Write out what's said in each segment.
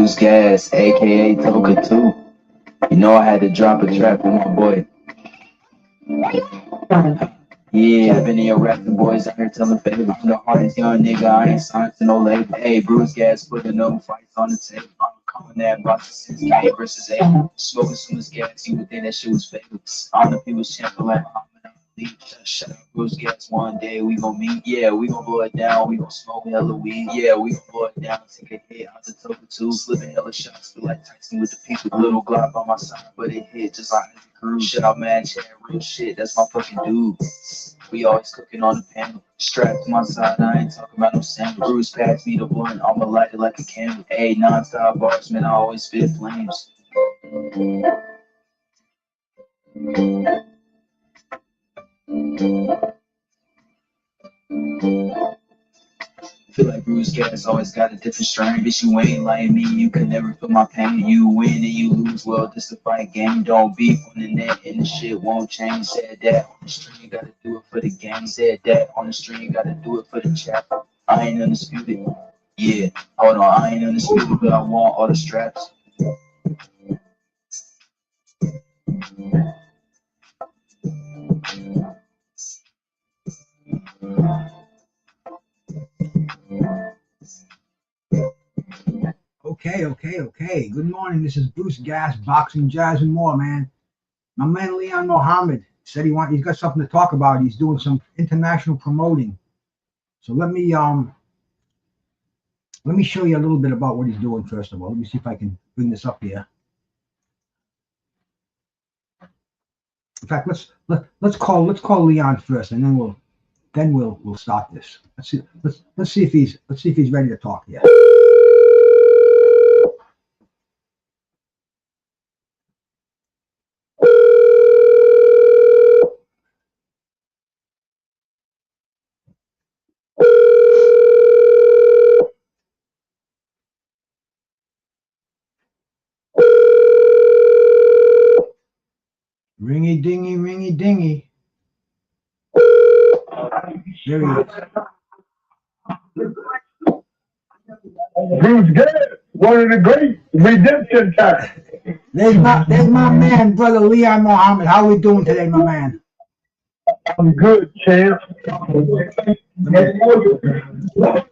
Bruce Gas, aka Toka 2. You know I had to drop a trap with my boy. Yeah, I've been in your rapping boys out here telling favors. I'm the hardest young nigga, I ain't signed to no label. Hey, Bruce Gas putting no fights on the table. I'm coming that box since K versus A. Smoking so much gas, you would think that shit was fake. All the people's champion like shut up, Bruce Gas. One day we gon' meet. Yeah, we gon' blow it down. We gon' smoke hella weed. Yeah, we gon' blow it down. Take a hit out the Toka 2. Slipping hella shots. Feel like Tyson with the people. Little Glock by my side, but it hit just like the crew. Shut up, man. Chat real shit. That's my fucking dude. We always cooking on the panel. Strapped to my side. I ain't talking about no sandwich. Bruce passed me the blunt. I'ma light it like a candle. Hey, non-stop bars, man. I always spit flames. Feel like Bruce Gas always got a different strain. Bitch, you ain't like me, you can never feel my pain. You win and you lose, well, this a fight game. Don't beef on the net and the shit won't change. Said that on the stream, you gotta do it for the game. Said that on the stream, you gotta do it for the chat. I ain't undisputed. Yeah, hold on, I ain't undisputed, but I want all the straps. Okay. Good morning. This is Bruce Gas, boxing, jazz, and more, man. My man Leon Mohammed said he's got something to talk about. He's doing some international promoting. So let me show you a little bit about what he's doing first of all. Let me see if I can bring this up here. In fact, let's call Leon first, and then we'll start this. Let's see if he's ready to talk here. Ringy dingy. There he is. Bruce Gas, one of the great redemption times. There's my man, brother Leon Mohammed. How we doing today, my man? I'm good, champ. Let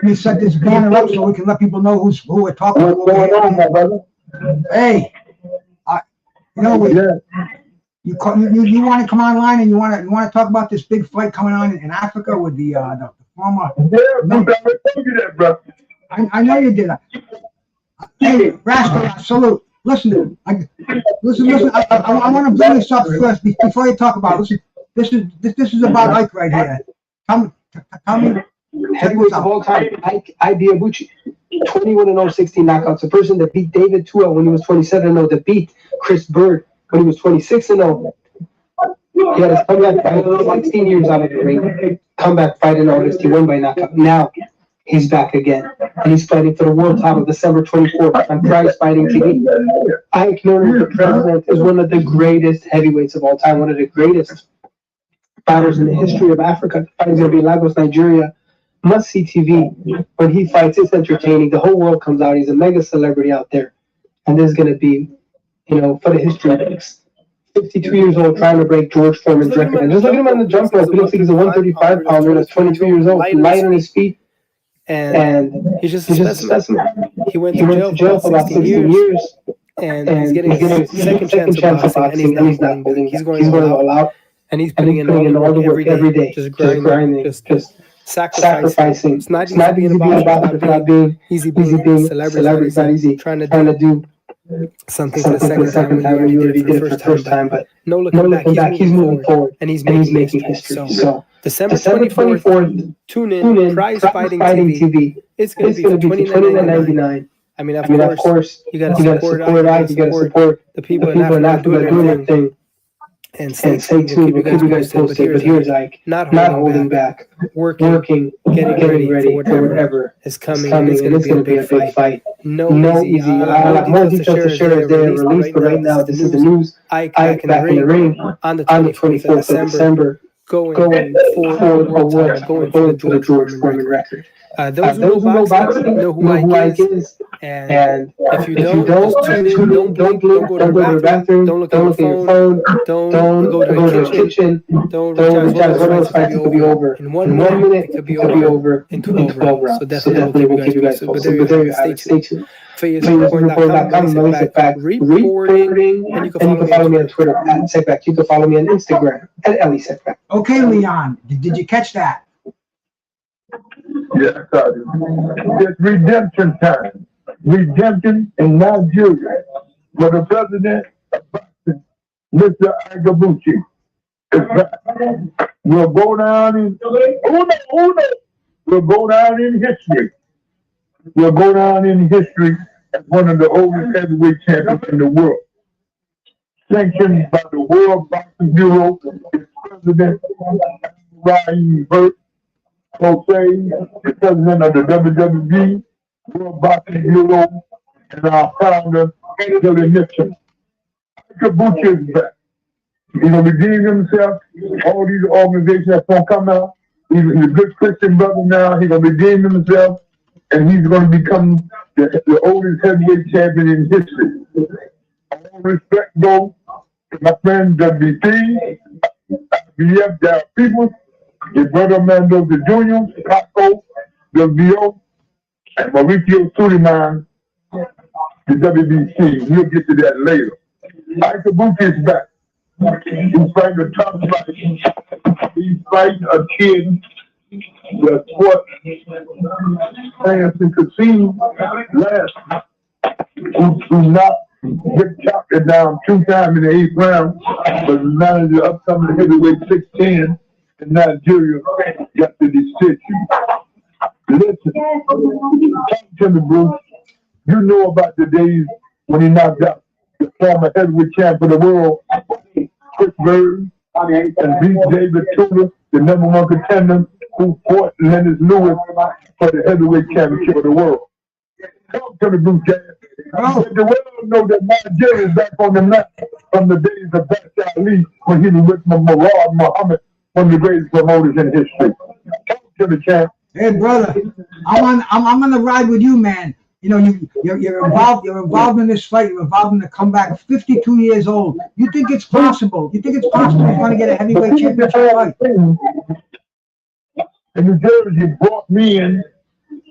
me set this banner up so we can let people know who we're talking to. What's going on, my brother? Hey, you want to come online and you want to talk about this big fight coming on in Africa with the former. Yeah, Bruce, I told you that, bro. I know you did. Hey, Rascal, salute. Listen. I want to bring this up first before you talk about it. Listen, this is about Ike right here. Tell me. Heavyweights of all time, Ike Ibeabuchi, 21-0, 16 knockouts. The person that beat David Tua when he was 27-0, that beat Chris Bird when he was 26-0. He had his comeback fight 16 years out of the ring. Comeback fight in August, he won by knockout. Now he's back again, and he's fighting for the world title December 24th on Prize Fighting TV. Ike, known as the President, is one of the greatest heavyweights of all time, one of the greatest fighters in the history of Africa. The fight is going to be in Lagos, Nigeria. Must see TV. When he fights, it's entertaining. The whole world comes out. He's a mega celebrity out there. And this is going to be, for the history books. 52 years old, trying to break George Foreman's record. And just look at him on the jump rope. He looks like he's a 135 pounder that's 22 years old, light on his feet. And he's just a specimen. He went to jail for about 16 years. And he's getting his second chance of boxing, and he's not holding. He's going all out. And he's putting in all the work every day. Just grinding, just sacrificing. It's not easy being about it, not being easy being celebrity. It's not easy trying to do something for the second time when you already did it for the first time. But no looking back, he's moving forward, and he's making history. So December 24th, tune in, Prize Fighting TV. It's going to be $29.99. I mean, of course, you got to support Ike, you got to support the people in Africa doing their thing. And stay tuned. We'll keep you guys posted. But here's Ike, not holding back, working, getting ready for whatever is coming. And it's going to be a big fight. No easy. I'll have more details to share as they're released. But right now, this is the news. Ike back in the ring on the 24th of December. going for world title, going for the George Foreman record. Those who know boxing know who Ike is. And if you don't, just tune in. Don't blink. Don't go to the bathroom. Don't look at your phone. Don't go to the kitchen. Don't recharge. One of those fights, it could be over in 1 minute. It could be over in 12 rounds. So definitely we'll keep you guys posted. But there you have it. Stay tuned. FayersReport.com, Melissa Back reporting. And you can follow me on Twitter at Setback. You can follow me on Instagram at Ellie Setback. Okay, Leon, did you catch that? Yes, I do. It's redemption time. Redemption in Nigeria. For the president of boxing, Mr. Agabuchi, is back. We'll go down in We'll go down in history. We'll go down in history as one of the oldest heavyweight champions in the world. Sanctioned by the World Boxing Bureau, its president, Ryan Burt, the president of the WWE, World Boxing Bureau, and our founder, Billy Nixon. Kabuchi is back. He's going to redeem himself. All these organizations that's going to come out. He's a good Christian brother now. He's going to redeem himself. And he's going to become the oldest heavyweight champion in history. All respect goes to my friend WBC, BF Dow People, his brother Mendoza Jr., Paco, the VO, and Mauricio Suleiman, the WBC. We'll get to that later. Ike Kabuki is back. He's fighting a tough fight. He's fighting a kid that's what Anderson Casino last, who knocked Rick Chopper down 2 times in the 8th round, but now the upcoming heavyweight 6'10" in Nigeria got the decision. Listen, talk to me, Bruce. You know about the days when he knocked out the former heavyweight champ of the world, Chris Bird, and beat David Tudor, the #1 contender, who fought Lennox Lewis for the heavyweight championship of the world. Talk to the Bruce Jazz. Let the world know that Nigeria is back on the map from the days of Bashar Ali when he was with Murad Muhammad, one of the greatest promoters in history. Talk to the champ. Hey, brother, I'm on the ride with you, man. You know, you're involved in this fight. You're involved in the comeback. 52 years old. You think it's possible? You think it's possible you're going to get a heavyweight championship fight? And New Jersey brought me in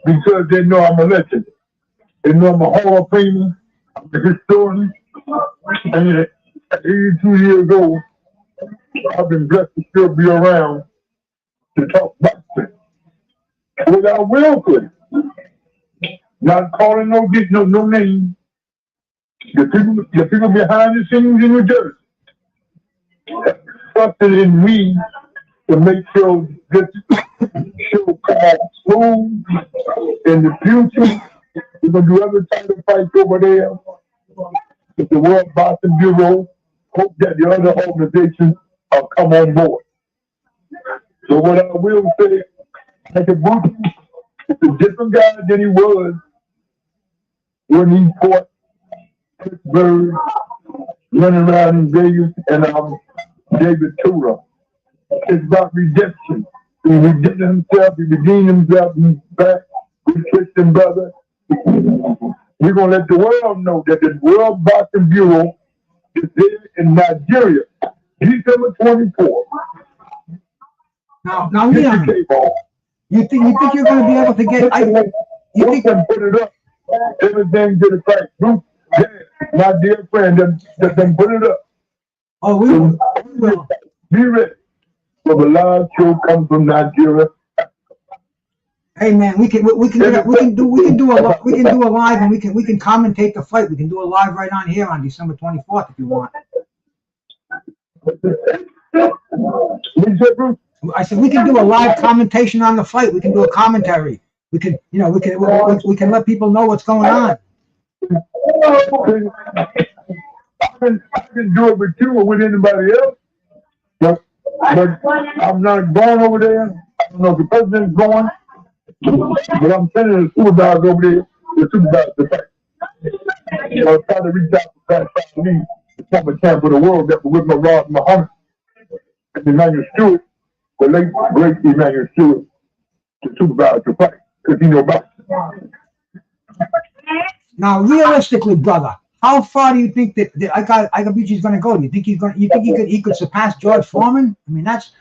because they know I'm a legend. They know I'm a Hall of Famer, I'm a historian. And at 82 years old, I've been blessed to still be around to talk boxing. Without willfully. Not calling no name. The people behind the scenes in New Jersey trusted in me to make sure this show comes smooth in the future. We're going to do other title fights over there with the World Boxing Bureau. Hope that the other organizations will come on board. So what I will say, like a Bushi is a different guy than he was when he fought Pittsburgh, running around in Vegas, and David Tudor. It's about redemption. He redeemed himself, he redeemed himself, he's back with Christian brother. We're going to let the world know that the World Boxing Bureau is there in Nigeria, December 24th. Now, Leon, you think you're going to be able to get? You think I put it up? Everything to the fight. Bruce, my dear friend, them put it up. Oh, we will. Be ready. So the live show comes from Nigeria. Hey man, we can do a live, and we can commentate the fight. We can do a live right on here on December 24th if you want. I said we can do a live commentation on the fight. We can do a commentary. We can let people know what's going on. I can do it with you or with anybody else, but I'm not going over there. I don't know if the president's going, but I'm sending the supervisor over there to supervise the fight. I'll try to reach out to Bashar Ali, the former champ of the world that was with Murad Muhammad and Emmanuel Stewart the late great Emmanuel Stewart to supervise the fight because he know boxing. Now, realistically, brother, how far do you think that Igabuchi's going to go? Do you think he could surpass George Foreman? I mean, that's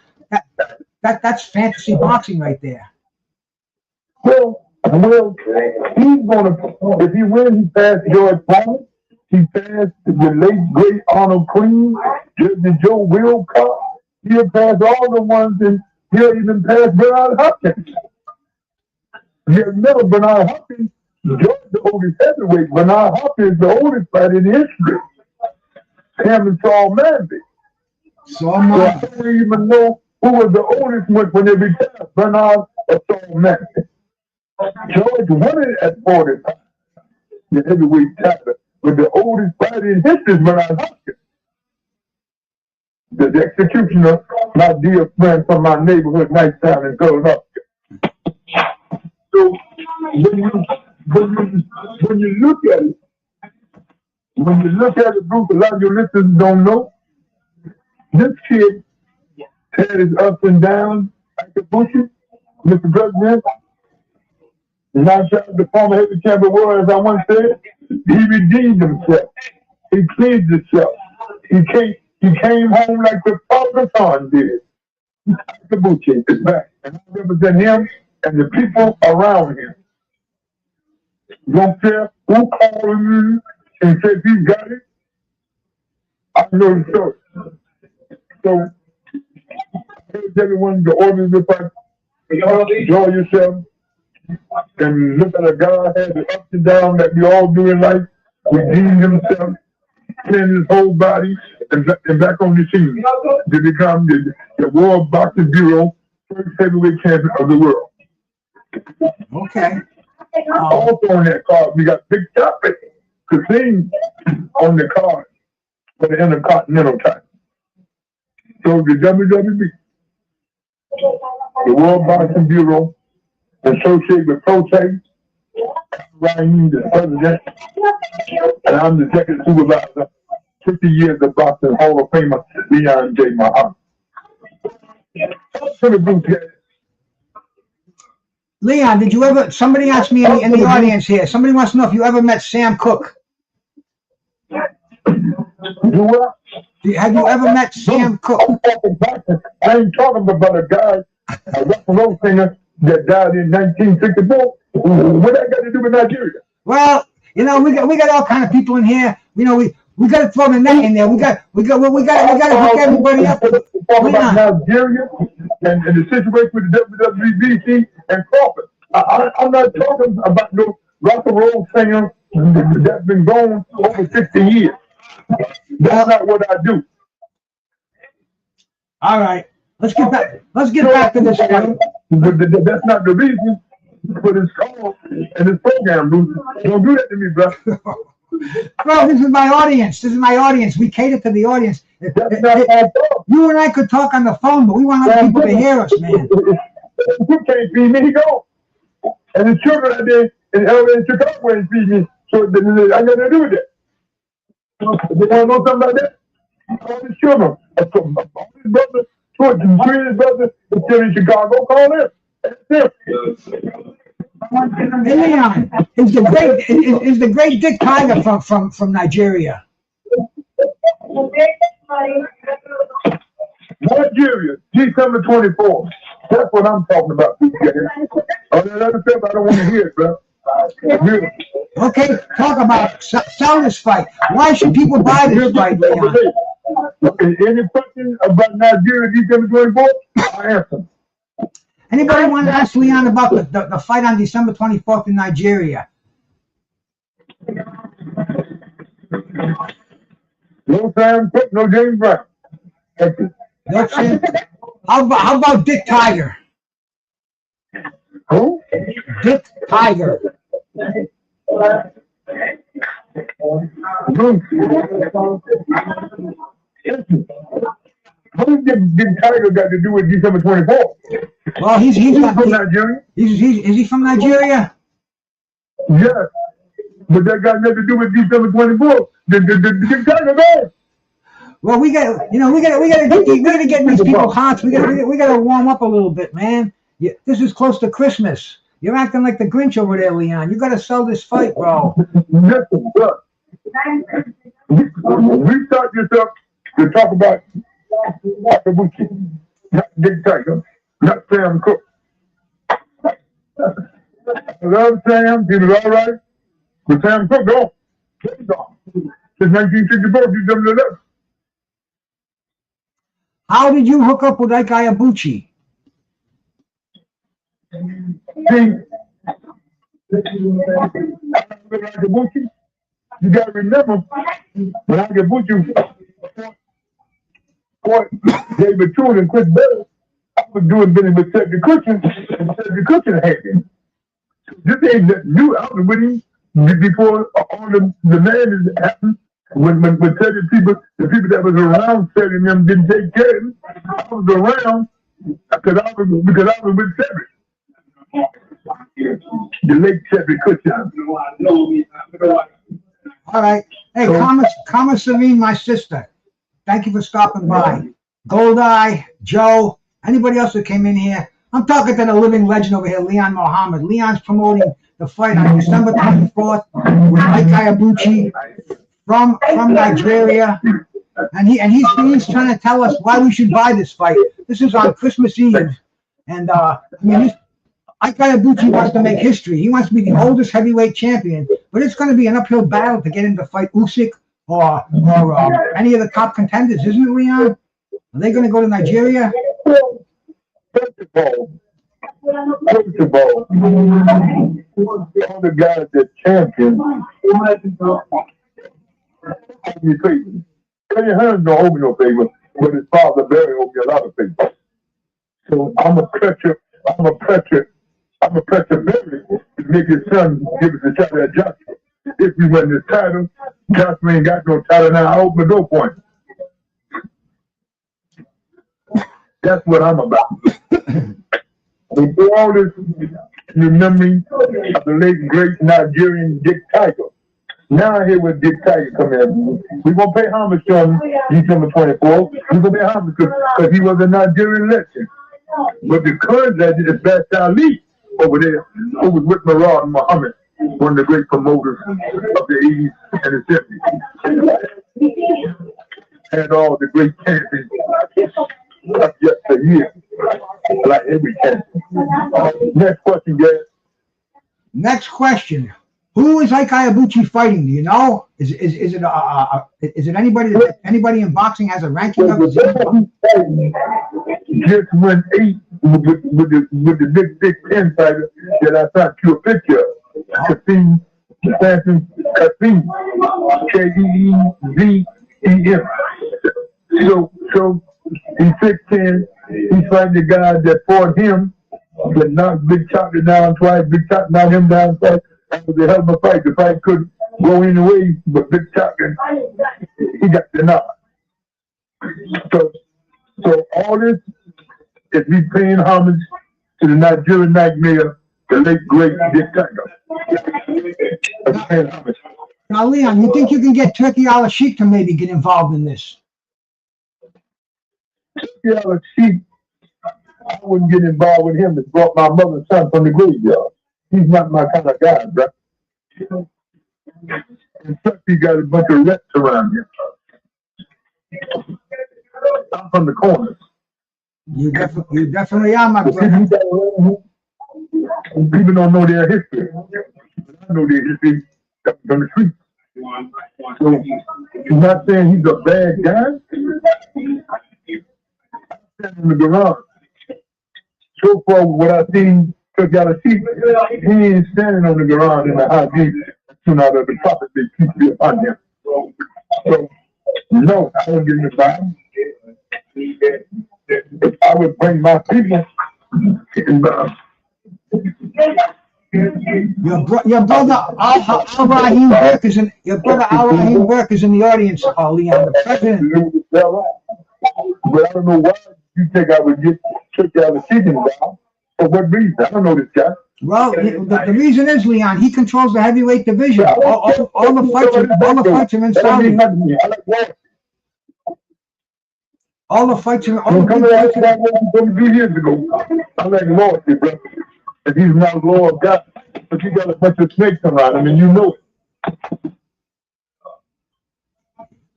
fantasy boxing right there. Well, he's gonna. If he wins, he passed George Foreman. He passed the late great Arnold Queen, Judge Joe Wilcox. He'll pass all the ones, and he'll even pass Bernard Hopkins. You remember Bernard Hopkins? George the oldest heavyweight. Bernard Hopkins, the oldest fighter in history. Him and Saul Manby. So I don't even know who was the oldest one when they retired, Bernard or Saul Manby. George won it at 45, the heavyweight title, but the oldest fighter in history is Bernard Hopkins. The executioner, my dear friend from my neighborhood, Nighttown in Philadelphia. So when you look at it, Bruce, a lot of your listeners don't know, this kid had his ups and downs, like the Bushy, Mr. President. Not the former heavy champion world, as I once said, he redeemed himself. He cleansed himself. He came home like the father son did. The Bucci is back. And I represent him and the people around him. Don't care who called me and said he got it. I know the story. So, I urge everyone to order the fight. Enjoy yourself. And look at a God had the ups and downs that we all do in life, redeemed himself, cleaned his whole body, and back on the scene to become the World Boxing Bureau first heavyweight champion of the world. Okay. Also on that card, we got Big Topic Casino on the card for the Intercontinental title. So the WWE, the World Boxing Bureau, associated with Protein, Ryan, the president, and I'm the executive supervisor, 50 years of boxing Hall of Famer, Leon J. Muhammad. Leon, did you ever, somebody asked me in the audience here, somebody wants to know if you ever met Sam Cooke. Have you ever met Sam Cooke? I ain't talking about a guy, a rock and roll singer, that died in 1964. What that got to do with Nigeria? Well, you know, we got all kind of people in here. You know, we got to throw the net in there. We got to hook everybody up. Talk about Nigeria and the situation with the WWBC and Crawford. I'm not talking about no rock and roll singer that's been gone over 60 years. That's not what I do. All right. Let's get back to this fight. That's not the reason for this call and this program, Bruce. Don't do that to me, bro. Bro, this is my audience. We cater to the audience. You and I could talk on the phone, but we want other people to hear us, man. You can't feed me, he gone. And the children out there in LA and Chicago ain't feed me. So I got to do with that. You want to know something about that? All the children, all his brothers, two of his brothers, are still in Chicago. Call them. That's Hey, Leon, is the great Dick Tiger from Nigeria? Nigeria, December 24th. That's what I'm talking about. Oh, that other stuff, I don't want to hear it, bro. Okay, talk about sell this fight. Why should people buy this fight, Leon? Any question about Nigeria, December 24th? I answer. Anybody want to ask Leon about the fight on December 24th in Nigeria? No Sam Cooke, no James Brown. No Sam. How about Dick Tiger? Who? Dick Tiger. What does Dick Tiger got to do with December 24th? Well, he's from Nigeria. Is he from Nigeria? Yes, but that got nothing to do with December 24th. The Dick Tiger man. Well, we gotta get these people hearts. We gotta warm up a little bit, man. This is close to Christmas. You're acting like the Grinch over there, Leon. You gotta sell this fight, bro. Listen, look. Restart yourself to talk about Akabuchi, not Dick Tiger, not Sam Cook. I love Sam, he was all right, but Sam Cook, no. He's gone. Since 1964, he's done it up. How did you hook up with Ike Iyabuchi? See, Akabuchi, you gotta remember, when Akabuchi fought David Toon and Chris Bell, I was doing business with Cedric Cushion, and Cedric Cushion had him. This ain't that new out with him before all the madness happened. When Cedric people, the people that was around Cedric and them didn't take care of him, I was around because I was with Cedric. The late Cedric Cushion. All right. Hey, Karma Serene, my sister. Thank you for stopping by. Goldeye, Joe, anybody else that came in here. I'm talking to the living legend over here, Leon Mohammed. Leon's promoting the fight on December 24th with Ike Iyabuchi from Nigeria. And he's trying to tell us why we should buy this fight. This is on Christmas Eve. And Ike Iyabuchi wants to make history. He wants to be the oldest heavyweight champion. But it's going to be an uphill battle to get him to fight Usyk or any of the top contenders, isn't it, Leon? Are they going to go to Nigeria? First of all, all the guys that champion, Eddie Hearn don't owe me no favor, but his father Barry owed me a lot of favors. So I'm a pressure Barry to make his son give us a shot at Joshua. If we win this title, Joshua ain't got no title now. I open the door for him. That's what I'm about. We do all this in the memory of the late great Nigerian Dick Tiger. Now I hear what Dick Tiger come in. We're going to pay homage to him December 24th. We're going to pay homage to him because he was a Nigerian legend. But the current legend is Bast Ali over there, who was with Murad Muhammad, one of the great promoters of the 80s and the 70s. Had all the great champions up yesteryear, like every champion. Next question, guys. Next question. Who is Ike Iyabuchi fighting? Do you know? Is it anybody in boxing has a ranking of his own? Just went 8 with the big 10 fighter that I sent you a picture of. Kasim, K-E-E-Z-E-M. So he's 6'10". He's fighting the guy that fought him, that knocked Big Chocolate down twice. Big Chocolate knocked him down twice. That was a hell of a fight. The fight couldn't go any way, but Big Chocolate, he got the knock. So all this is me paying homage to the Nigerian nightmare, the late great Dick Tiger. Now, Leon, you think you can get Turkey Al-Sheikh to maybe get involved in this? Turkey Al-Sheikh, I wouldn't get involved with him. That brought my mother's son from the graveyard. He's not my kind of guy, bro. And Turkey got a bunch of reps around him. I'm from the corners. You definitely are, my brother. People don't know their history. I know their history from the streets. So, I'm not saying he's a bad guy. I'm standing in the garage. So far, what I've seen, Turkey Al-Sheikh, he ain't standing on the garage in the high jeep soon out of the property they keep you upon him. So, no, I don't get in the vibe. If I would bring my people and your brother Al-Rahim Burke is in the audience, Leon, the president. But I don't know why you think I would get Turkey Al-Sheikh involved. For what reason? I don't know this guy. Well, the reason is, Leon, he controls the heavyweight division. All the fights are in Saudi. I like war. All the fights in all I'm the coming big out fights. of that one 22 years ago. I'm like loyalty, bro. And he's not Lord of God. But you got a bunch of snakes around him, and you know it.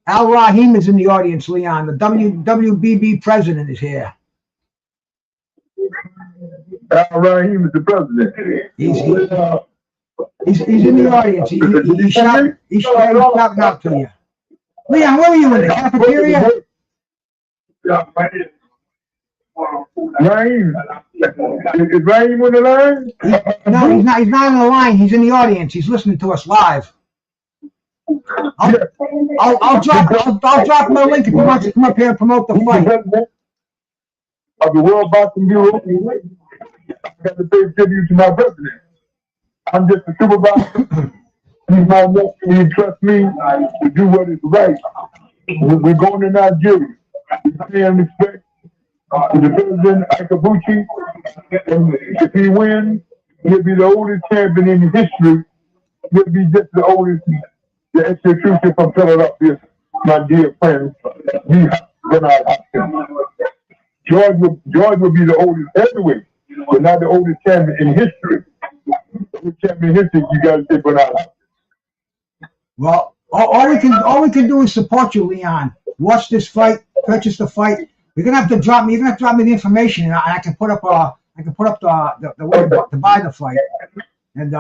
Al Rahim is in the audience, Leon. The WBB president is here. Al Rahim is the president. He's in the audience. He's shouting out to you. Leon, where are you in the cafeteria? Rahim. Is Rahim on the line? No, he's not. He's not on the line. He's in the audience. He's listening to us live. I'll drop him a link if he wants to come up here and promote the fight. Of the World Boxing Bureau, I got to pay tribute to my president. I'm just a supervisor. He's my nephew. He trusts me to do what is right. We're going to Nigeria. We're paying respect to the president, Akabuchi. And if he wins, he'll be the oldest champion in history. He'll be just the oldest, the execution from Philadelphia, my dear friend, Bernard Hopkins. George will be the oldest heavyweight, but not the oldest champion in history. The oldest champion in history, you got to say Bernard Hopkins. Well, all we can do is support you, Leon. Watch this fight, purchase the fight. You're gonna have to drop me. You're gonna have to drop me the information, and I can put up the way to buy the fight. And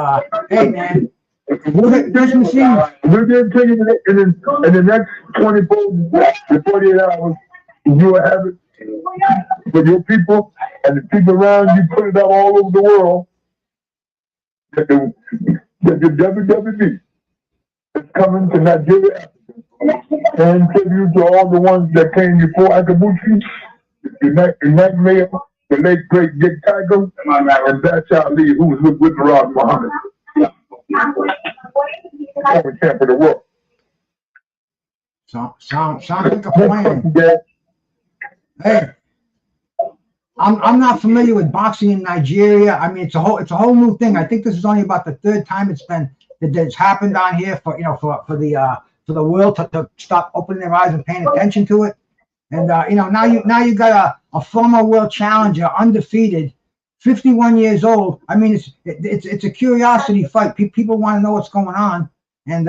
hey, man, person to see. We're going to take it in the next 24 to 48 hours. You will have it for your people and the people around you. Put it up all over the world. That the WWE is coming to Nigeria. And tribute to all the ones that came before Akabuchi, the Mayor, the late great Dick Tiger, and Bacha Ali, who was with Rod Muhammad. Former champ of the world. Sounds like a plan. Hey, I'm not familiar with boxing in Nigeria. I mean, it's a whole new thing. I think this is only about the third time it's happened on here for the world to stop opening their eyes and paying attention to it. And now you got a former world challenger, undefeated, 51 years old. I mean, it's a curiosity fight. People want to know what's going on. And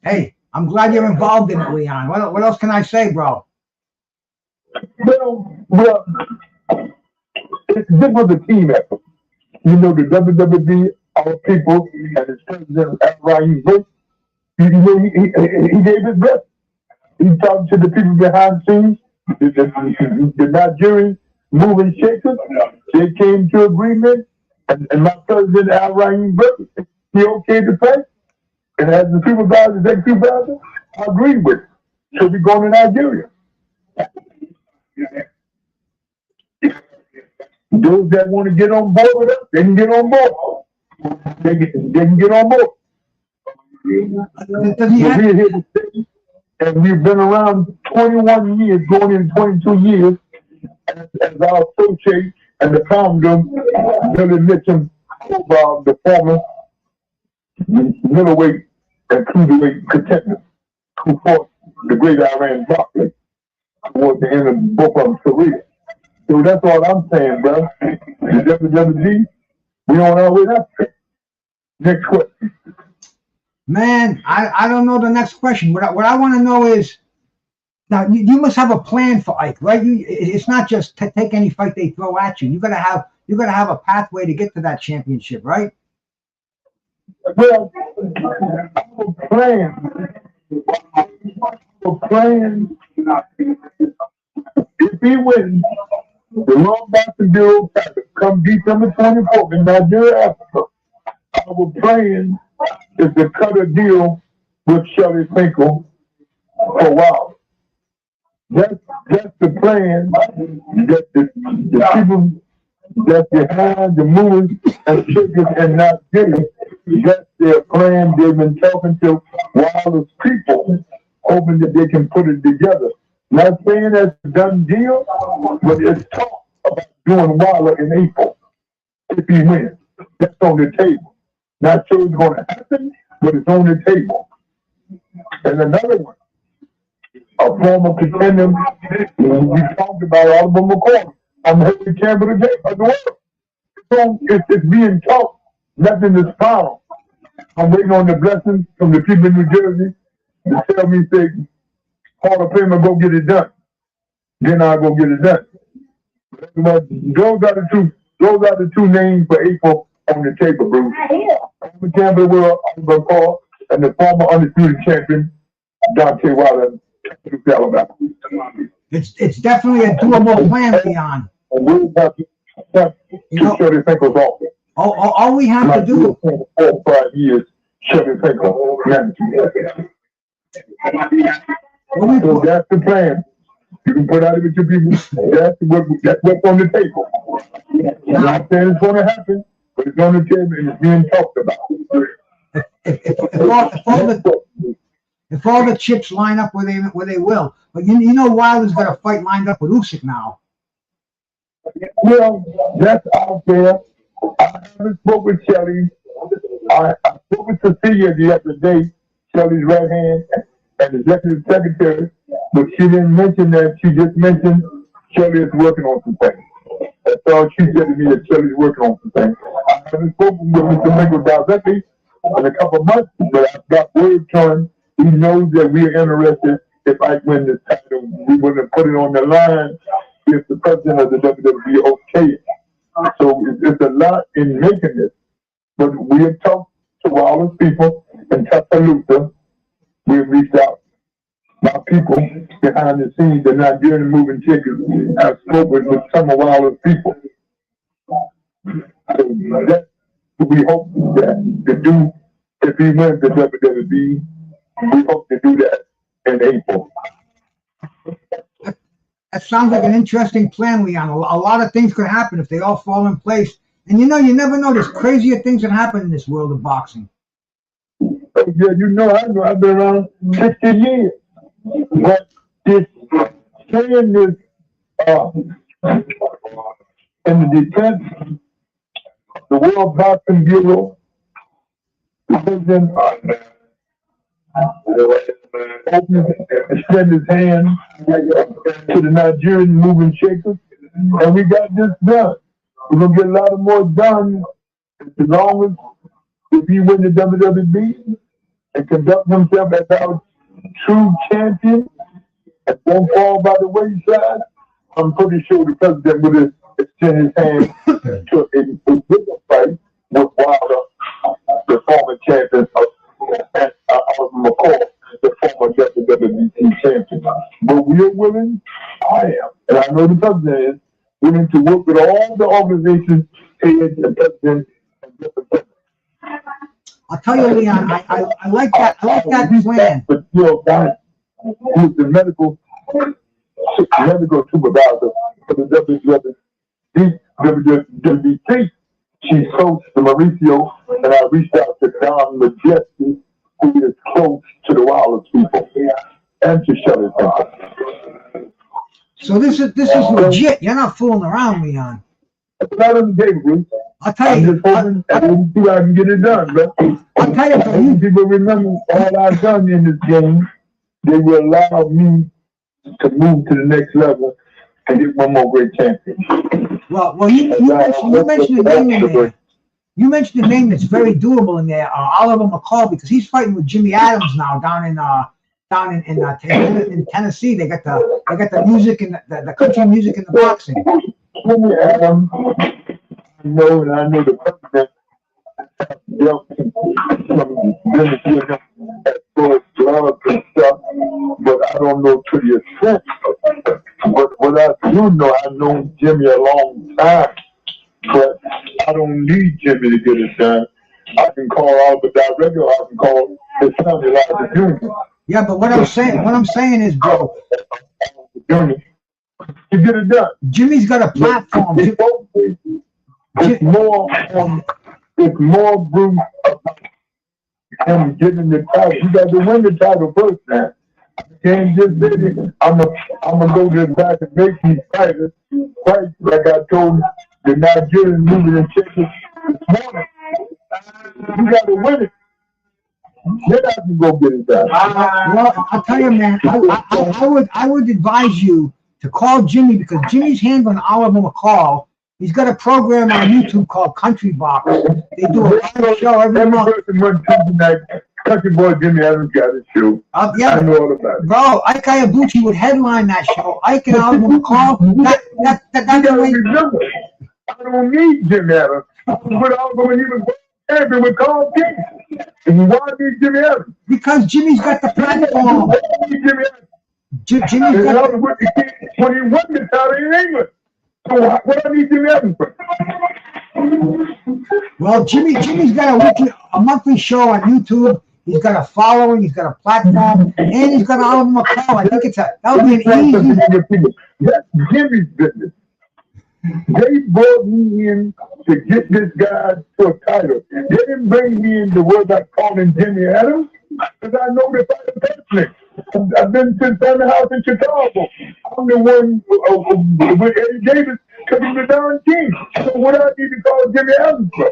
hey, I'm glad you're involved in it, Leon. What else can I say, bro? Well, this was a team effort. You know, the WWE, our people, and its president, Rahim Bush, he gave his best. He talked to the people behind the scenes, the Nigerian moving shakers. They came to agreement, and my president, Rahim Bush, he okayed the fight. And as the supervisor, I agreed with it. So we're going to Nigeria. Those that want to get on board with us, they can get on board. They can get on board. We're here to stay, and we've been around 21 years, going in 22 years, as our associate and the founder, Billy Mitchell, the former middleweight and cruiserweight contender, who fought the great Iran Barkley towards the end of both of them career. So that's all I'm saying, bro. The WWE, we on our way up. Next question. Man, I don't know the next question. What I want to know is, now you must have a plan for Ike, right? It's not just take any fight they throw at you. You gotta have a pathway to get to that championship, right? Well, our plan, if he wins, the World Boxing Bureau title come December 24th in Nigeria, Africa. Our plan is to cut a deal with Shelley Finkel for a while. That's the plan that the people that's behind the movers and shakers in Nigeria, that's their plan. They've been talking to Wilder's people, hoping that they can put it together. Not saying that's a done deal, but it's talk about doing Wilder in April if he wins. That's on the table. Not sure it's going to happen, but it's on the table. And another one, a former contender. We talked about Oliver McCoy. I'm heavy champion of the world. So it's being taught. Nothing is found. I'm waiting on the blessings from the people in New Jersey to tell me, say, Hall of Famer, go get it done. Then I'll go get it done. But those are the two names for April on the table, Bruce. The champion of the world, Oliver McCoy, and the former undisputed champion, Dante Wilder, Alabama. It's definitely a doable plan, Leon. And we'll have to Shirley Finkel's office. All we have to do. 4 or 5 years, Shirley Finkel management. So that's the plan. You can put out with your people. That's what's on the table. I'm not saying it's going to happen, but it's on the table and it's being talked about. If all the chips line up where they will, but you know Wilder's got a fight lined up with Usyk now. Well, that's out there. I haven't spoke with Shelly. I spoke with Cecilia the other day, Shelly's right hand and executive secretary, but she didn't mention that. She just mentioned Shelly is working on some things. That's all she said to me, that Shelly's working on some things. I haven't spoken with Mr. Mingle directly in a couple of months, but I've got word from him. He knows that we are interested. If I win this title, we want to put it on the line if the president of the WWE okay. So it's a lot in making this. But we have talked to Wilder's people in Tuscaloosa. We have reached out. My people behind the scenes, the Nigerian moving chickens, have spoken with some of Wilder's people. So that we hope that to do, if he wins the WWE, we hope to do that in April. That sounds like an interesting plan, Leon. A lot of things could happen if they all fall in place. And you never know. There's crazier things that happen in this world of boxing. Yeah, I've been around 60 years. But this saying is in the defense, the World Boxing Bureau, President extend his hand to the Nigerian moving shakers, and we got this done. We're gonna get a lot of more done as long as if he win the WWE and conduct himself as our true champion and won't fall by the wayside. I'm pretty sure the president would extend his hand to a bigger fight with Wilder, the former champion of McCall, the former WWE champion. But we are willing, I am, and I know the president is, willing to work with all the organizations, heads, and presidents, and different. I'll tell you, Leon, I like that. I like that plan. But guy who's the medical supervisor for the WWE. She's close to Mauricio, and I reached out to Don Majesty, who is close to the Wilder people, and to Shelley Finkel. So this is legit. You're not fooling around, Leon. It's not on the table, Bruce. I'll tell you. I'm just hoping I can get it done, bro. I'll tell you, bro. People remember all I've done in this game. They will allow me to move to the next level and get one more great champion. Well, you mentioned a name in there. You mentioned a name that's very doable in there, Oliver McCall, because he's fighting with Jimmy Adams now down in Tennessee. They got the music and the country music and the boxing. Jimmy Adams, I know the president. Gloves and stuff, but I don't know to the extent. But what I do know, I've known Jimmy a long time, but I don't need Jimmy to get it done. I can call Albert directly, or I can call his son Elijah Jr. Yeah, but what I'm saying is, bro, Jr. to get it done. Jimmy's got a platform. It's more Bruce him getting the title. You got to win the title first, man. You can't just say it. I'm gonna go to the back and make these fighters fight like I told the Nigerian moving and chickens this morning. You got to win it. Then I can go get it done. Well, I'll tell you, man. I would advise you to call Jimmy because Jimmy's handling Oliver McCall. He's got a program on YouTube called Country Box. They do a live show every Every month. person went to night. Country boy Jimmy Adams got his show. Yeah, I know all about it. bro, Ike Iabucci would headline that show. Ike and Oliver McCall. That You gotta remember, I don't need Jimmy Adams. I was with Oliver when he was champion with Carl King. And why need Jimmy Adams? because Jimmy's got the platform. Why need Jimmy Adams? Jimmy's And I got was with the King when he won the title in England. So what I need Jimmy Adams for? well, Jimmy's got a monthly show on YouTube. He's got a following. He's got a platform, and he's got Oliver McCall. I think that would be an easy. That's Jimmy's business. They brought me in to get this guy to a title. They didn't bring me in to worry about calling Jimmy Adams because I know the fight personally. I've been since the house in Chicago. I'm the one with Eddie Davis because he's the Don King. So what I need to call Jimmy Adams for?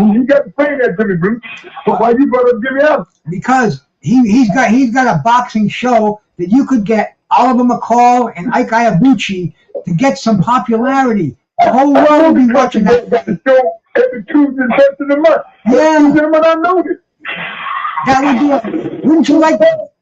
You got to say that to me, Bruce. So why you brought up Jimmy Adams? Because he's got a boxing show that you could get Oliver McCall and Ike Iabucci to get some popularity. The whole world will be watching that. Got the show every Tuesday and Thursday of the month. Yeah. Tuesday of the month, I know this. That would be. Wouldn't you like that?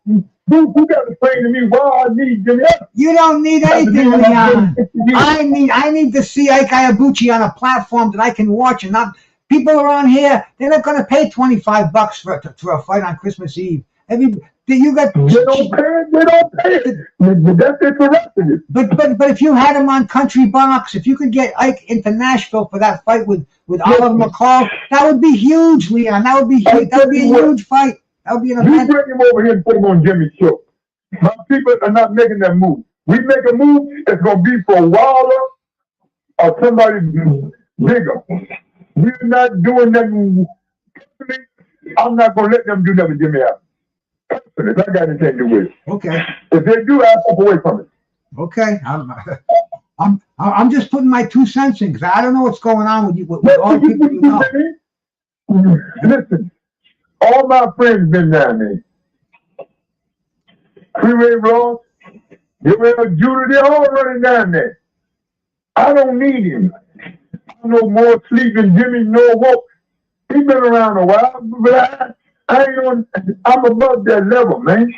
You got to explain to me why I need Jimmy Adams. You don't need anything, Leon. I need to see Ike Iabucci on a platform that I can watch, and not people around here. They're not going to pay $25 for a fight on Christmas Eve. You got. They don't pay it. They don't pay it. That's interesting. But if you had him on Country Box, if you could get Ike into Nashville for that fight with Oliver McCall, that would be huge, Leon. That would be huge. That would be a huge fight. That would be an You event. bring him over here and put him on Jimmy's show. My people are not making that move. We make a move, it's going to be for Wilder or somebody bigger. We're not doing that. I'm not going to let them do that with Jimmy Adams. I got anything to do with it. Okay. If they do, I'll step away from it. Okay. I'm just putting my 2 cents in because I don't know what's going on with you with all the people you know. Listen, all my friends been down there. Freeway Ross, Judah, they're all running down there. I don't need him. I know more sleep than Jimmy nor Wolf. He's been around a while, but I'm above that level, man.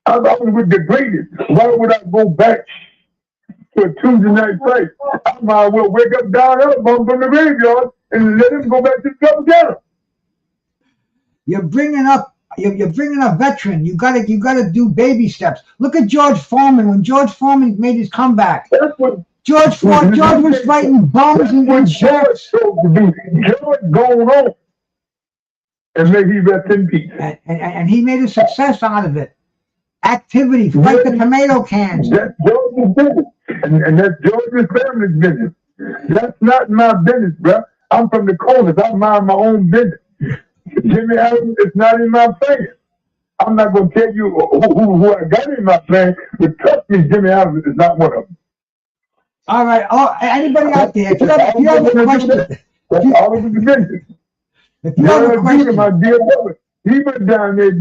I was with the greatest. Why would I go back to a Tuesday night fight? I might as well wake up down from the graveyard and let him go back to the double down. You're bringing up a veteran. You gotta do baby steps. Look at George Foreman. When George Foreman made his comeback, That's what George was fighting bums and sharks. George going on. And may he rest in peace. And he made a success out of it. Activity, fight the tomato cans. That's George's business. And that's George's family's business. That's not my business, bro. I'm from the corners. I mind my own business. Jimmy Adams is not in my plan. I'm not going to tell you who I got in my plan, but trust me, Jimmy Adams is not one of them. All right. Oh, anybody out there, if you have a question, that's all of his business. if you have a question, My dear brother, he went down there.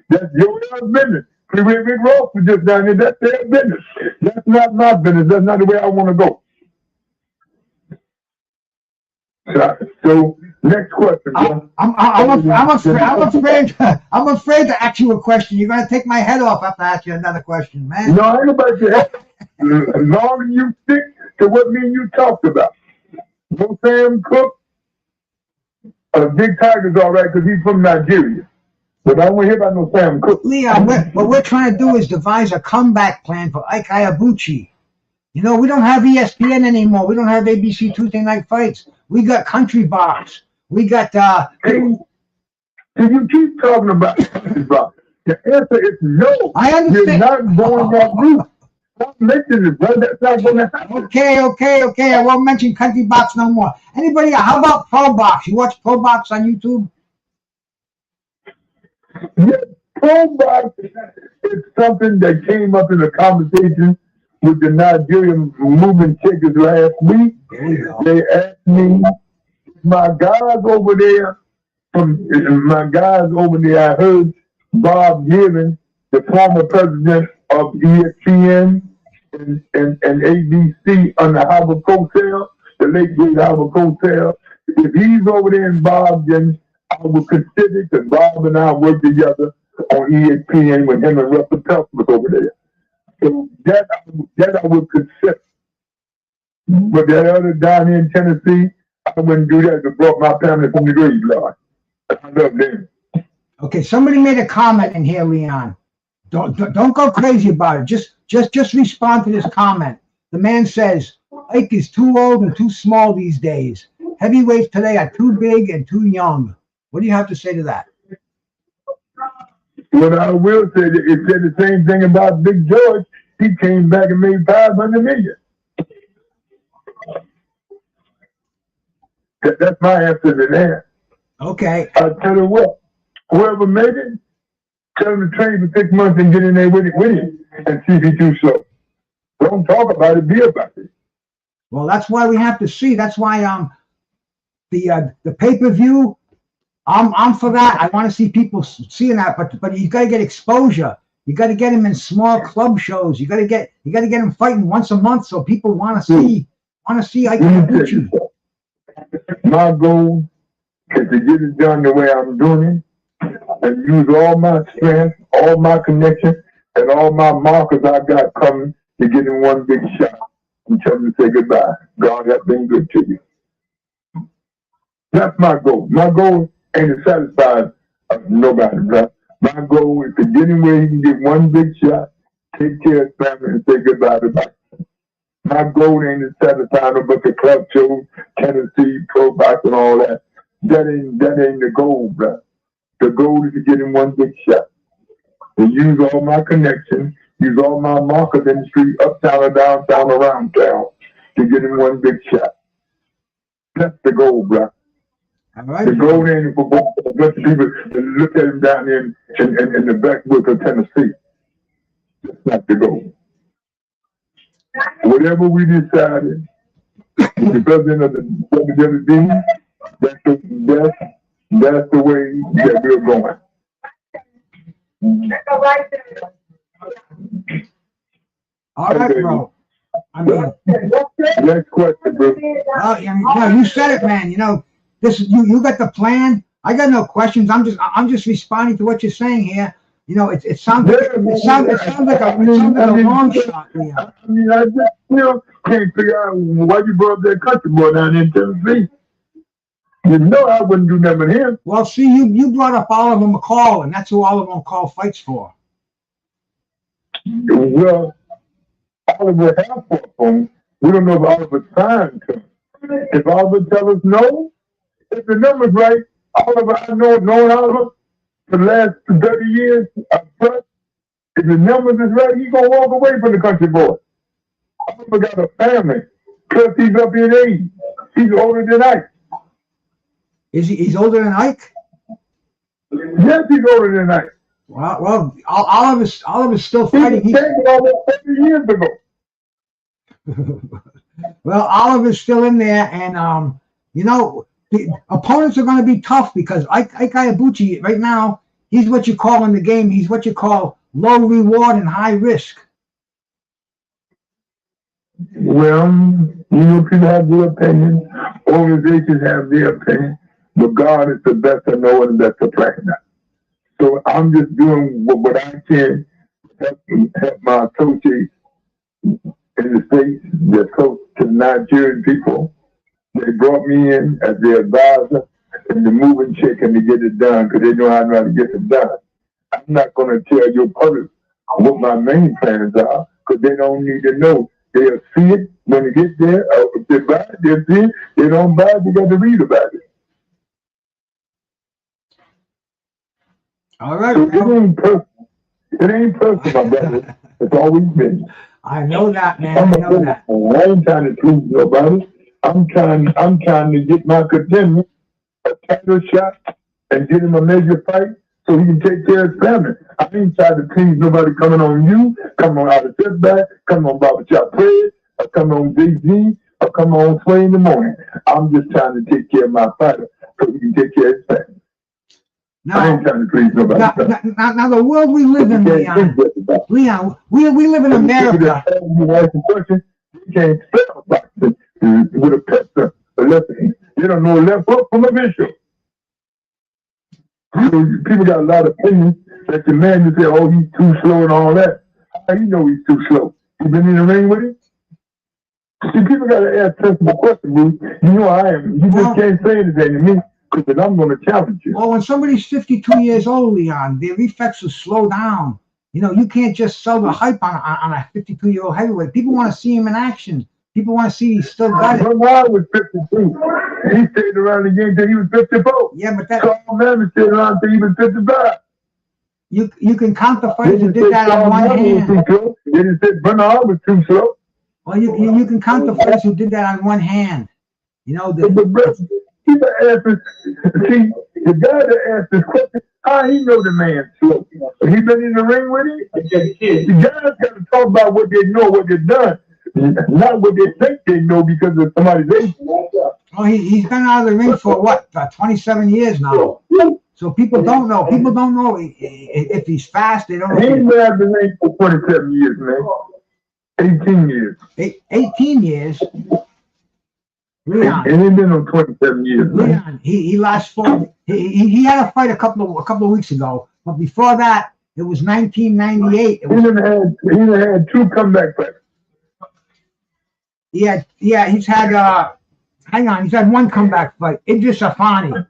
That's your business. Freeway Big Ross was just down there. That's their business. That's not my business. That's not the way I want to go. So next question. I'm afraid to ask you a question. You're going to take my head off after I ask you another question, man. No, I ain't about to ask. As long as you stick to what me and you talked about. No Sam Cook. Big Tiger's all right because he's from Nigeria. But I don't want to hear about no Sam Cook. Leon, what we're trying to do is devise a comeback plan for Ike Iabucci. You know, we don't have ESPN anymore. We don't have ABC Tuesday Night Fights. We got Country Box. We got You keep talking about Country Box. The answer is no. I understand. You're not going that route. Stop mentioning it, brother. That's not going to happen. Okay. I won't mention Country Box no more. Anybody? How about Pro Box? You watch Pro Box on YouTube? Yes, Pro Box is something that came up in a conversation with the Nigerian movement shakers last week. They asked me, my guys over there from my guys over there, I heard Bob Givens, the former president of ESPN and ABC under Howard Cosell, the late great Howard Cosell. If he's over there in Bob, then I would consider, because Bob and I worked together on ESPN when him and Russell Pelt was over there. So that I would consider. But that other down here in Tennessee, I wouldn't do that to brought my family from the graveyard. I love them. Okay, somebody made a comment in here, Leon. Don't go crazy about it. Just respond to this comment. The man says Ike is too old and too small these days. Heavyweights today are too big and too young. What do you have to say to that? Well, I will say that it said the same thing about Big George. He came back and made $500 million. That's my answer to that. Okay. I tell you what, whoever made it, tell him to train for 6 months and get in there with him and see if he do so. Don't talk about it, be about it. Well, that's why we have to see. That's why the pay-per-view, I'm for that. I want to see people seeing that, but you got to get exposure. You got to get him in small club shows. You got to get him fighting once a month so people want to see Ike Ibuchi. My goal is to get it done the way I'm doing it and use all my strength, all my connections, and all my markers I got coming to get in one big shot and tell them to say goodbye. God has been good to you. That's my goal. My goal ain't to satisfy nobody, bro. My goal is to get him where he can get one big shot, take care of his family, and say goodbye to life. My goal ain't to satisfy no bunch of club shows, Tennessee, pro boxing, and all that. That ain't the goal, bro. The goal is to get him one big shot. And use all my connections, use all my markers in the street, uptown or downtown, around town, to get him one big shot. That's the goal, bro. Right. The goal ain't for a bunch of people to look at him down in the backwoods of Tennessee. That's not the goal. Whatever we decided, the president of the WWE, that's the way that we're going. All right, bro. I mean, next question, bro. You said it, man. You know, this you got the plan. I got no questions. I'm just responding to what you're saying here. You know, it sounds like a long shot. Yeah. I mean, I just can't figure out why you brought up that country boy down in Tennessee. You know I wouldn't do nothing with him. Well, see, you brought up Oliver McCall, and that's who Oliver McCall fights for. Well, Oliver has fought for him. We don't know if Oliver signed to him. If Oliver tells us no, if the number's right, Oliver, I knowing Oliver for the last 30 years, if the numbers is right, he's going to walk away from the country boy. Oliver got a family, plus he's up in age. He's older than Ike. He's older than Ike? Yes, he's older than Ike. Well, Oliver's still fighting. He came almost 30 years ago. Well, Oliver's still in there, and you know, the opponents are going to be tough because Ike Ibuchi right now, he's what you call in the game. He's what you call low reward and high risk. Well, you know, people have their opinions. Organizations have their opinion. But God is the best I know and the best to practice. So I'm just doing what I can to help my associates in the States that coach to the Nigerian people. They brought me in as their advisor and the moving check and to get it done because they know how to get it done. I'm not going to tell your public what my main plans are because they don't need to know. They'll see it when they get there. If they buy it, they'll see it. They don't buy it, they got to read about it. All right. So it ain't personal. It ain't personal, my brother. It's always been. I know that, man. I know that. I ain't trying to prove nobody. I'm trying to get my contender a title shot and get him a major fight so he can take care of his family. I ain't trying to please nobody coming on you, coming on Out of Setback, coming on Baba Chop Fred, or coming on Jay-Z, or coming on Sway in the morning. I'm just trying to take care of my fighter so he can take care of his family. I ain't trying to please nobody. Now the world we live in, Leon, we live in America. You ask a question, you can't spell boxing with a picture. You don't know left hook from a bishop. So people got a lot of opinions that the man just say, oh, he's too slow and all that. How you know he's too slow? You been in the ring with him? See, people got to ask sensible questions, Bruce. You know I am. You just can't say anything to me because I'm going to challenge you. Well, when somebody's 52 years old, Leon, their reflexes slow down. You know, you can't just sell the hype on a 52-year-old heavyweight. People want to see him in action. People want to see he's still got it. My mom was 52. He stayed around the game until he was 54. Yeah, but that... Carl Mann stayed around until he was 55. You can count the fighters who did that on one hand. They just said Bernard was too slow. Well, you can count the fighters who did that on one hand. You know, the guy that asked this question, how he know the man slow? He been in the ring with him? The guys got to talk about what they know, what they've done, not what they think they know because of somebody's age. Oh, he's been out of the ring for what, 27 years now. So people don't know. People don't know if he's fast. They don't know. He's been out of the ring for 27 years, man. 18 years. 18 years? Leon. And he's been on 27 years, man. Leon, he last fought. He had a fight a couple of weeks ago. But before that, it was 1998. He had two comeback fights. Yeah, he's had he's had one comeback fight, Idris Afani.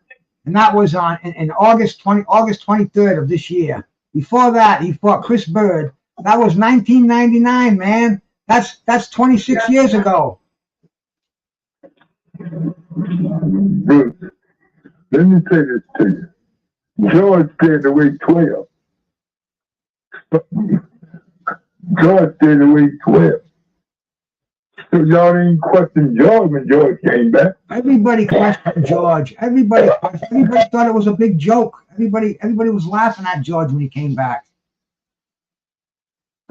And that was in August 23rd of this year. Before that, he fought Chris Bird. That was 1999, man. That's 26 years ago. Bruce, let me say this to you. George stayed away 12. George stayed away 12. So y'all didn't question George when George came back. Everybody questioned George. Everybody thought it was a big joke. Everybody was laughing at George when he came back.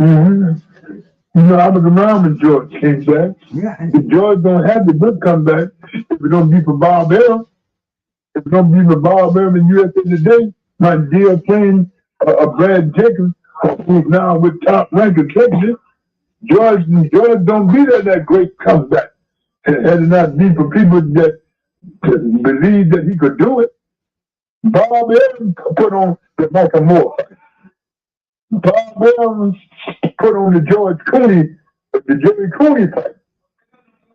Mm-hmm. You know, I was around when George came back. Yeah. If George don't have the good comeback, if it don't be for Bob Arum, if it don't be for Bob Arum in USA Today, my dear playing Brad Jenkins, who's now with Top Rank Executive, George don't be that great comeback. Had it not been for people that believed that he could do it, Bob Arum put on the Michael Moore fight. Bob Arum put on the Jerry Cooney fight.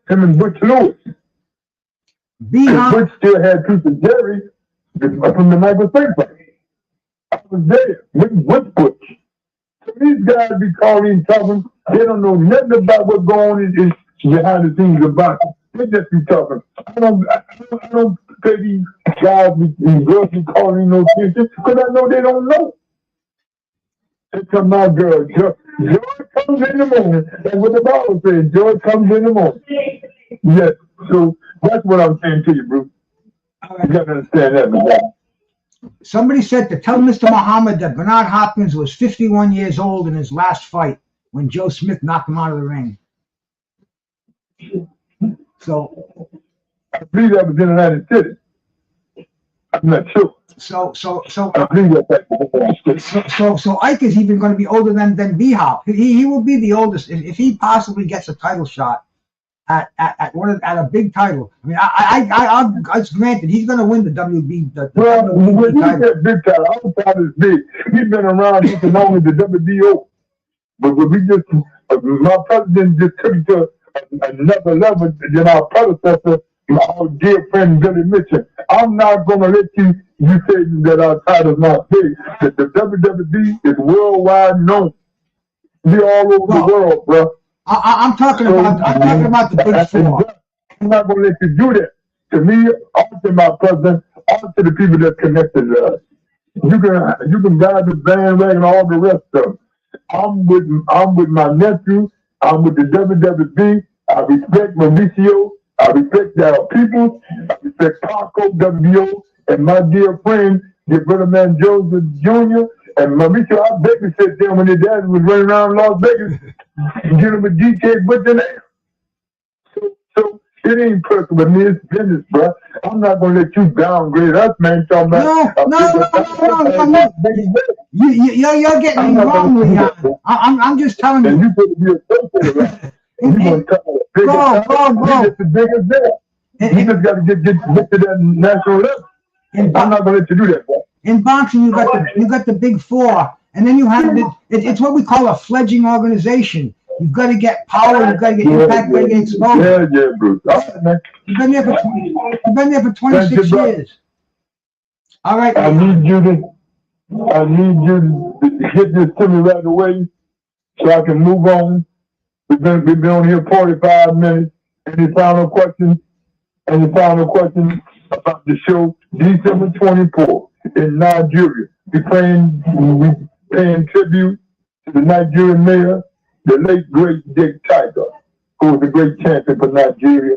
Him and Butch Lewis. Butch still had Truth and Jerry from the Michael Frank fight. I was there with Butch. So these guys be calling talking. They don't know nothing about what's going on behind the scenes about it. They just be talking. I don't pay these guys, these girls be calling no attention because I know they don't know. It's my girl. George comes in the morning. That's what the Bible says. George comes in the morning. Yes. So that's what I'm saying to you, Bruce. You got to understand that, man. Somebody said to tell Mr. Muhammad that Bernard Hopkins was 51 years old in his last fight when Joe Smith knocked him out of the ring. So I believe that was in Atlantic City. I'm not sure. So I believe that. So Ike is even going to be older than B-Hop. He will be the oldest if he possibly gets a title shot at a big title. I mean, it's granted he's going to win the WB. Well, when you said big title, I was proud of big. He's been around just as long as the WBO. But we just, my president just took it to another level than our predecessor, our dear friend Billy Mitchell. I'm not going to let you say that our title's not big. That the WWE is worldwide known. Be all over the world, bro. I'm talking about the big four. I'm not going to let you do that. To me, all to my president, all to the people that connected to us. You can ride the bandwagon and all the rest of them. I'm with my nephew. I'm with the WWE. I respect Mauricio. I respect our people. I respect Paco, WBO, and my dear friend, the brother man Joseph Jr. And Mauricio, I babysat them when their dad was running around Las Vegas, dealing with DK Butch and so It ain't personal with me. It's business, bro. I'm not gonna let you downgrade us, man. Talking about No. You're getting me wrong, Leon. I'm just telling and you. you could be associated with it. You gonna talk about big Bro. It's the biggest there. You just gotta get to that national level. I'm not gonna let you do that, bro. In boxing, you got the big four, and then you have it's what we call a fledgling organization. You've got to get power, you've got to get impact, you've got to get exposure. Yeah, Bruce. All right, man. You've been there for 26 years. All right. I need you to hit this to me right away so I can move on. We've been on here 45 minutes. Any final questions? Any final questions about the show? December 24th in Nigeria. We paying tribute to the Nigerian mayor, the late great Dick Tiger, who was a great champion for Nigeria,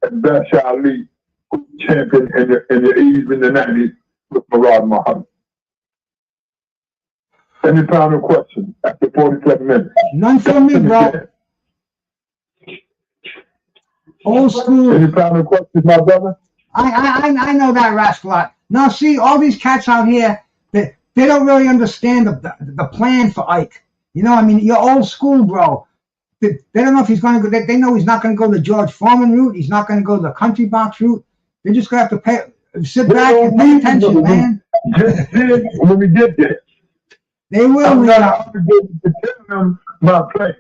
and Bashar Ali, who was champion in the 80s and the 90s with Murad Muhammad. Any final questions after 47 minutes? None from me, bro. Old school. Any final questions, my brother? I know that, Rascal. Now, see, all these cats out here, they don't really understand the plan for Ike. You know, I mean, you're old school, bro. They don't know if he's going to go. They know he's not going to go the George Foreman route. He's not going to go the country box route. They're just going to have to sit back and pay attention, man. Just when we get there. They will. I'm not obligated to tell them my plan.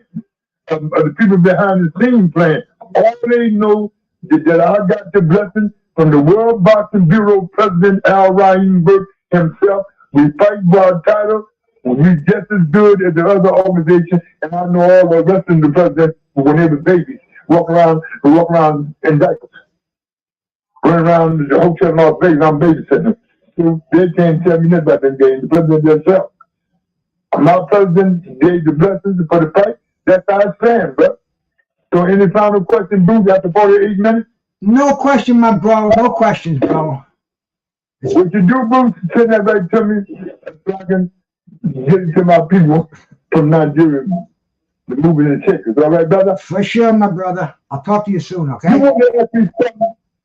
The people behind the scenes plan. All they know is that I got the blessing from the World Boxing Bureau President Al Reinberg himself. We fight for our title. We just as good as the other organization, and I know all the rest of the presidents when they were babies walk around in diapers, run around the hotel in Las Vegas. I'm babysitting. So they can't tell me nothing about them games. The president themselves. My president gave the blessings for the fight. That's how I stand, bro. So any final question, Bruce, after 48 minutes? No question, my bro. No questions, bro. What you do, Bruce, send that right to me so I can get it to my people from Nigeria, the moving and shakers. All right, brother? For sure, my brother. I'll talk to you soon, okay? You want to ask me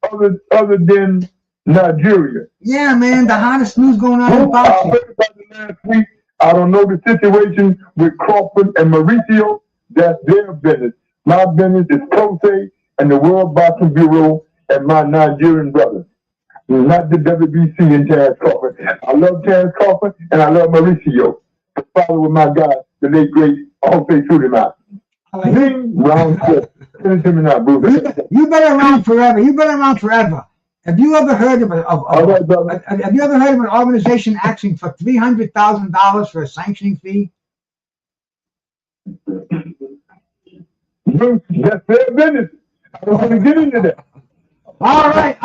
something other than Nigeria? Yeah, man. The hottest news going on in I boxing. heard about it last week. I don't know the situation with Crawford and Mauricio. That's their business. My business is Kosei and the World Boxing Bureau and my Nigerian brothers. Not the WBC and Terrence Crawford. I love Terrence Crawford and I love Mauricio. I follow with my guy, the late great Jose Suleiman. Zing, round six. Send it to me now, Bruce. You've been around forever. You've been around forever. Have you ever heard of have you ever heard of an organization asking for $300,000 for a sanctioning fee? Bruce, that's their business. I don't want to get into that. All right.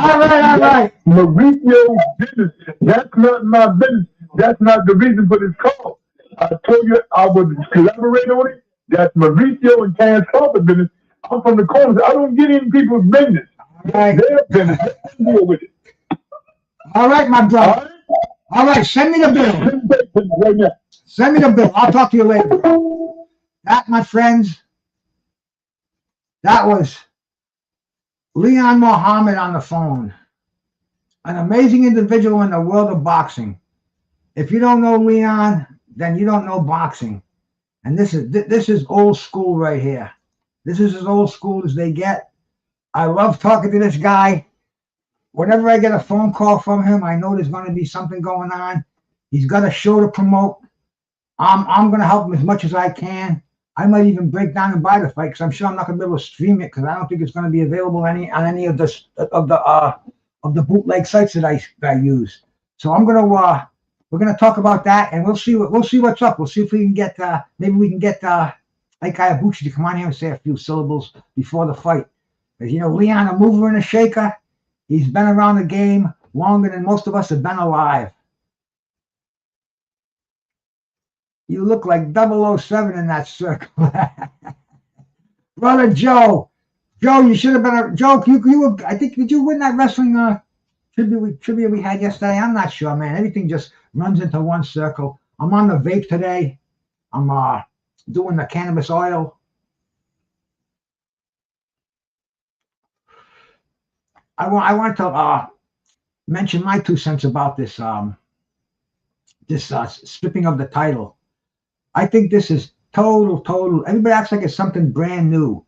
Mauricio's business. That's not my business. That's not the reason for this call. I told you I would collaborate on it. That's Mauricio and Terrence Crawford business. I'm from the corners. I don't get in people's business. Right. Their business. Deal with it. All right, my brother. All right, send me the bill. Right now. Send me the bill. I'll talk to you later. That, my friends, that was Leon Mohammed on the phone. An amazing individual in the world of boxing. If you don't know Leon, then you don't know boxing. And this is old school right here. This is as old school as they get. I love talking to this guy. Whenever I get a phone call from him, I know there's going to be something going on. He's got a show to promote. I'm going to help him as much as I can. I might even break down and buy the fight because I'm sure I'm not going to be able to stream it because I don't think it's going to be available on any of the bootleg sites that I use. So we're going to talk about that and we'll see what's up. We'll see if we can get maybe we can get Ike Ibuchi to come on here and say a few syllables before the fight. Because Leon, a mover and a shaker. He's been around the game longer than most of us have been alive. You look like 007 in that circle. Brother Joe. Joe, you should have been Joe, I think, did you win that wrestling trivia we had yesterday? I'm not sure, man. Everything just runs into one circle. I'm on the vape today. I'm doing the cannabis oil. I want to mention my 2 cents about this stripping of the title. I think this is total. Everybody acts like it's something brand new.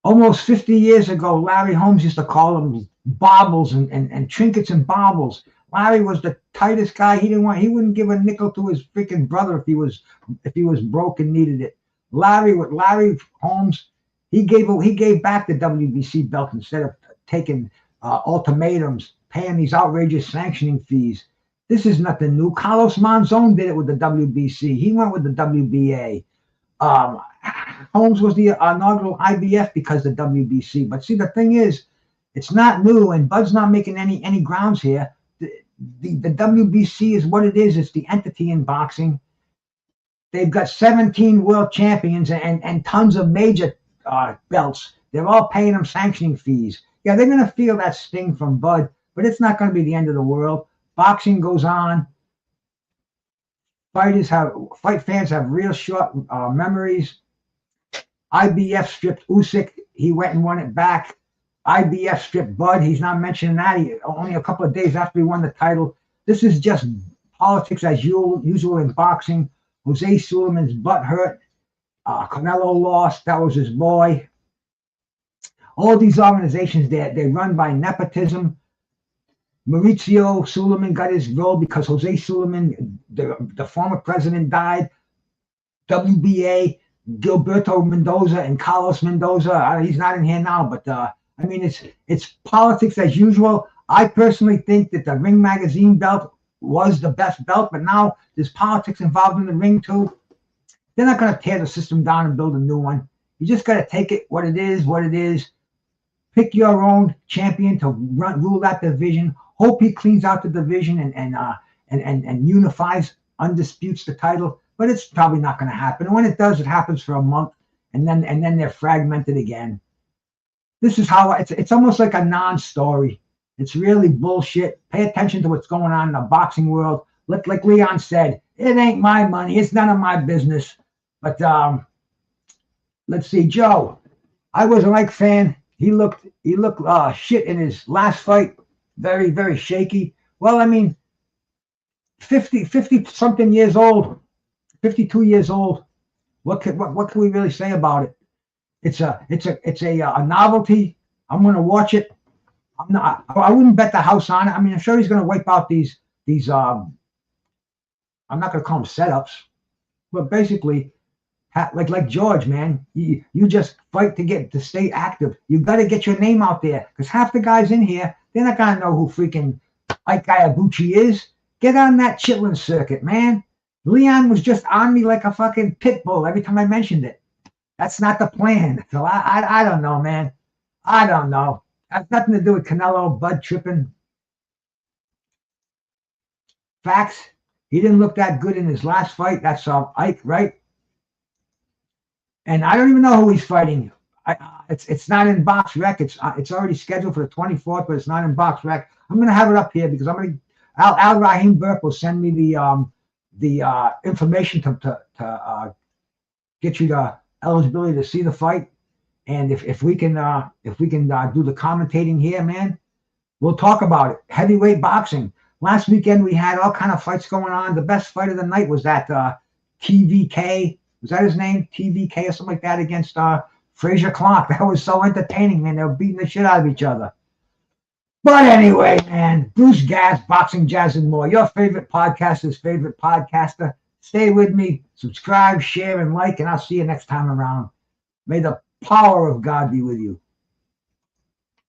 Almost 50 years ago, Larry Holmes used to call them baubles and trinkets and baubles. Larry was the tightest guy. He wouldn't give a nickel to his freaking brother if he was broke and needed it. Larry Holmes, he gave back the WBC belt instead of taking ultimatums, paying these outrageous sanctioning fees. This is nothing new. Carlos Monzon did it with the WBC. He went with the WBA. Holmes was the inaugural IBF because of the WBC. But see, the thing is, it's not new, and Bud's not making any grounds here. The WBC is what it is. It's the entity in boxing. They've got 17 world champions and tons of major belts. They're all paying them sanctioning fees. Yeah, they're going to feel that sting from Bud, but it's not going to be the end of the world. Boxing goes on. Fight fans have real short memories. IBF stripped Usyk. He went and won it back. IBF stripped Bud. He's not mentioning that. Only a couple of days after he won the title. This is just politics as usual in boxing. Jose Sullivan's butt hurt. Canelo lost. That was his boy. All these organizations, they run by nepotism. Maurizio Sullivan got his role because Jose Sullivan, the former president, died. WBA, Gilberto Mendoza and Carlos Mendoza. He's not in here now, but I mean, it's politics as usual. I personally think that the Ring Magazine belt was the best belt, but now there's politics involved in the ring too. They're not going to tear the system down and build a new one. You just got to take it what it is. Pick your own champion to rule that division. Hope he cleans out the division and unifies, undisputes the title. But it's probably not going to happen. And when it does, it happens for a month, and then they're fragmented again. This is how it's almost like a non-story. It's really bullshit. Pay attention to what's going on in the boxing world. Like Leon said, it ain't my money. It's none of my business. But let's see, Joe. I was a Mike fan. He looked shit in his last fight. Very, very shaky. Well, I mean, 50 something years old, 52 years old. What can we really say about it? It's a novelty. I'm gonna watch it. I wouldn't bet the house on it. I mean, I'm sure he's gonna wipe out these I'm not gonna call them setups, but basically, like George, man, you just fight to stay active. You got to get your name out there because half the guys in here, they're not gonna know who freaking Ike Iabuchi is. Get on that chitlin circuit, man. Leon was just on me like a fucking pit bull every time I mentioned it. That's not the plan. So I don't know, man. I don't know. It has nothing to do with Canelo, Bud tripping. Facts. He didn't look that good in his last fight. That's Ike, right? And I don't even know who he's fighting. It's not in Box Rec. It's already scheduled for the 24th, but it's not in Box Rec. I'm gonna have it up here because Al Rahim Burke will send me the information to get you the eligibility to see the fight. And if we can do the commentating here, man, we'll talk about it. Heavyweight boxing. Last weekend we had all kind of fights going on. The best fight of the night was that TVK. Was that his name? TVK or something like that against Frazier Clark. That was so entertaining, man. They were beating the shit out of each other. But anyway, man, Bruce Gas, Boxing, Jazz, and More. Your favorite podcaster's favorite podcaster. Stay with me. Subscribe, share, and like, and I'll see you next time around. May the power of God be with you.